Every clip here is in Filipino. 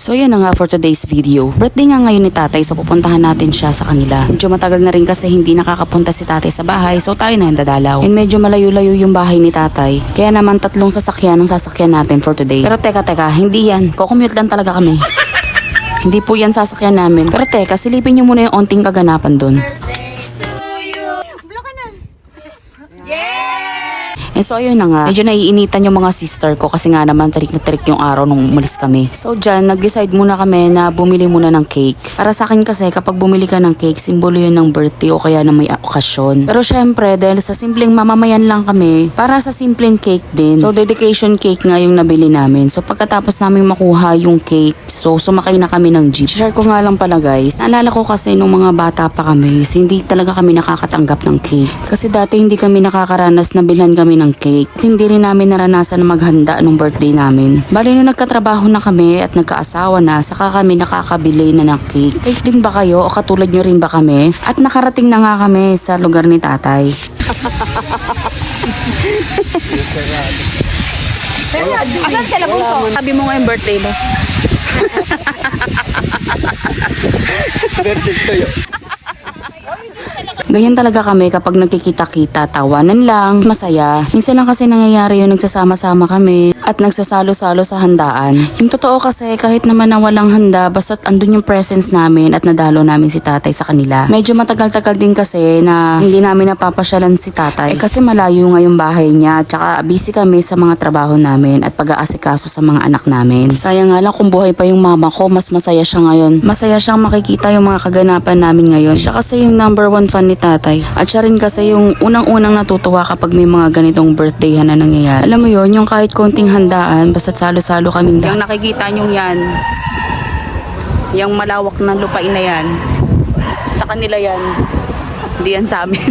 So yun na nga for today's video. Birthday nga ngayon ni tatay, so pupuntahan natin siya sa kanila. Medyo matagal na rin kasi hindi nakakapunta si tatay sa bahay, so tayo na yung dadalaw. And medyo malayo-layo yung bahay ni tatay. Kaya naman 3 sasakyan ang sasakyan natin for today. Pero teka, hindi yan. Kukumute lang talaga kami. Hindi po yan sasakyan namin. Pero teka, silipin nyo muna yung onting kaganapan dun. And so ayun na nga, medyo naiinitan yung mga sister ko kasi nga naman tarik na tarik yung araw nung umalis kami. So dyan, nag-decide muna kami na bumili muna ng cake. Para sa akin kasi kapag bumili ka ng cake, simbolo yun ng birthday o kaya na may okasyon. Pero syempre, dahil sa simpleng mamamayan lang kami, para sa simpleng cake din. So dedication cake nga yung nabili namin. So pagkatapos namin makuha yung cake, so sumakay na kami ng jeep. Share ko nga lang pala guys, naalala ko kasi nung mga bata pa kami, hindi talaga kami nakakatanggap ng cake. Kasi dati hindi kami nakakaranas na bilhan kami ng cake. Hindi rin namin naranasan na maghanda nung birthday namin. Bali nung nagkatrabaho na kami at nagkaasawa na, saka kami nakakabili na ng cake. Cake din ba kayo o katulad nyo rin ba kami? At nakarating na nga kami sa lugar ni tatay. Asan sila puso? Sabi mo nga yung birthday mo. Birthday kayo. Ganyan talaga kami kapag nagkikita-kita, tawanan lang, masaya. Minsan lang kasi nangyayari yung nagsasama-sama kami at nagsasalo-salo sa handaan. Yung totoo kasi kahit naman na walang handa, basta't andun yung presence namin at nadalo namin si tatay sa kanila. Medyo matagal-tagal din kasi na hindi namin napapasyalan si tatay. Kasi malayo nga yung bahay niya, tsaka busy kami sa mga trabaho namin at pag-aasikaso sa mga anak namin. Sayang nga lang kung buhay pa yung mama ko, mas masaya siya ngayon. Masaya siyang makikita yung mga kaganapan namin ngayon. Siya kasi yung #1 fan ni tatay. At siya rin kasi yung unang-unang natutuwa kapag may mga ganitong birthday na nangyayari. Alam mo yon, yung kahit konting handaan, basta salo-salo kaming lahat. Yung nakikita nyo yan, yung malawak na lupain na yan, sa kanila yan, hindi yan sa amin.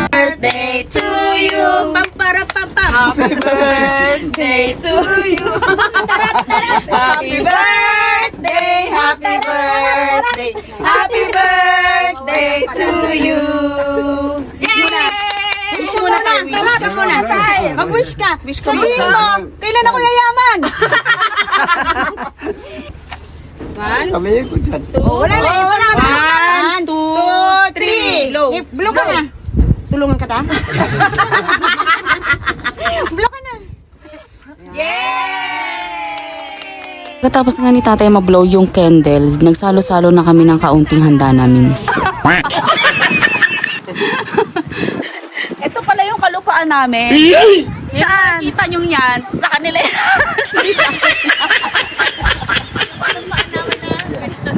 Birthday to you. Happy birthday to you. Happy birthday, happy birthday, happy birthday to you. Wish mo na. Wish mo na. Mag-wish ka. Sabihin mo, kailan ako yayaman? Kami po dyan. Wala na. 1, 2, 3. Blow ka na. Tulungan ka ta? Blow ka na. Yay! Pagkatapos nga ni tatay mablow yung candle, nagsalo-salo na kami ng kaunting handa namin. Ito pala yung kalupaan namin. Saan? Kita nyo yan. Sa kanila yan.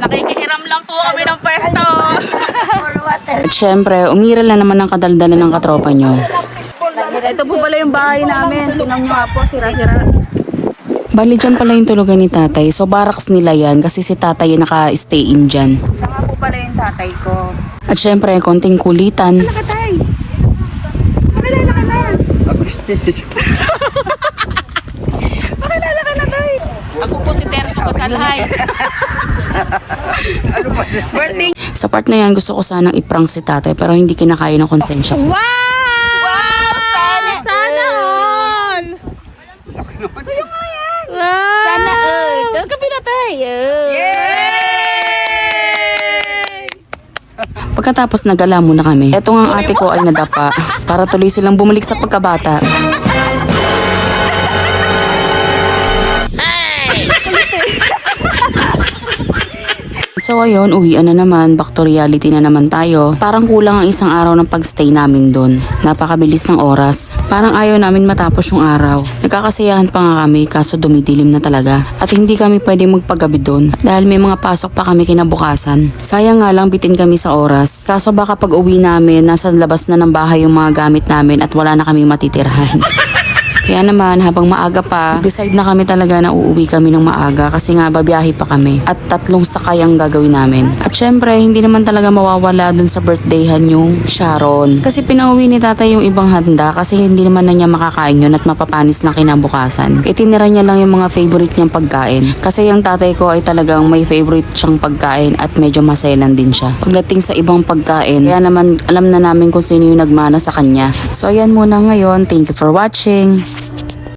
Nakikihiram lang po kami ng pwesto. At syempre, umiral na naman ang kadaldalan ng katropa nyo. Ito po pala yung bahay namin. Tingnan nyo nga po, sira-sira. Bali dyan pala yung tulugan ni tatay. So barracks nila yan kasi si tatay yung naka-stay in dyan. Saka po pala yung tatay ko. At syempre, konting kulitan. Nakatay! Pakilala ka na! Ako stage. Pakilala ka na, tay! Ako po si Terso Basalhay. Ano ba? Birthday. Sa part na yan, gusto ko sanang iprank si tatay pero hindi kinakaya ng konsensya ko. Wow! Sana all! Sa'yo nga yan! Wow! Sana all! Doon ka pinatay! Yay! Pagkatapos nagala muna kami, eto nga ang ate ko ay nadapa para tuloy silang bumalik sa pagkabata. So ayun, uwian na naman, back to reality na naman tayo. Parang kulang ang isang araw ng pagstay namin doon. Napakabilis ng oras. Parang ayaw namin matapos yung araw. Nagkakasayahan pa nga kami kaso dumidilim na talaga. At hindi kami pwedeng magpagabi doon dahil may mga pasok pa kami kinabukasan. Sayang nga lang bitin kami sa oras. Kaso baka pag uwi namin, nasa labas na ng bahay yung mga gamit namin at wala na kami matitirhan. Kaya naman, habang maaga pa, decide na kami talaga na uuwi kami ng maaga kasi nga babiyahe pa kami. At 3 sakay ang gagawin namin. At syempre, hindi naman talaga mawawala dun sa birthdayhan yung Sharon. Kasi pinauwi ni tatay yung ibang handa kasi hindi naman na niya makakain yun at mapapanis lang kinabukasan. Itinira niya lang yung mga favorite niyang pagkain. Kasi yung tatay ko ay talagang may favorite siyang pagkain at medyo maselan din siya. Pagdating sa ibang pagkain, kaya naman alam na namin kung sino yung nagmana sa kanya. So ayan muna ngayon. Thank you for watching.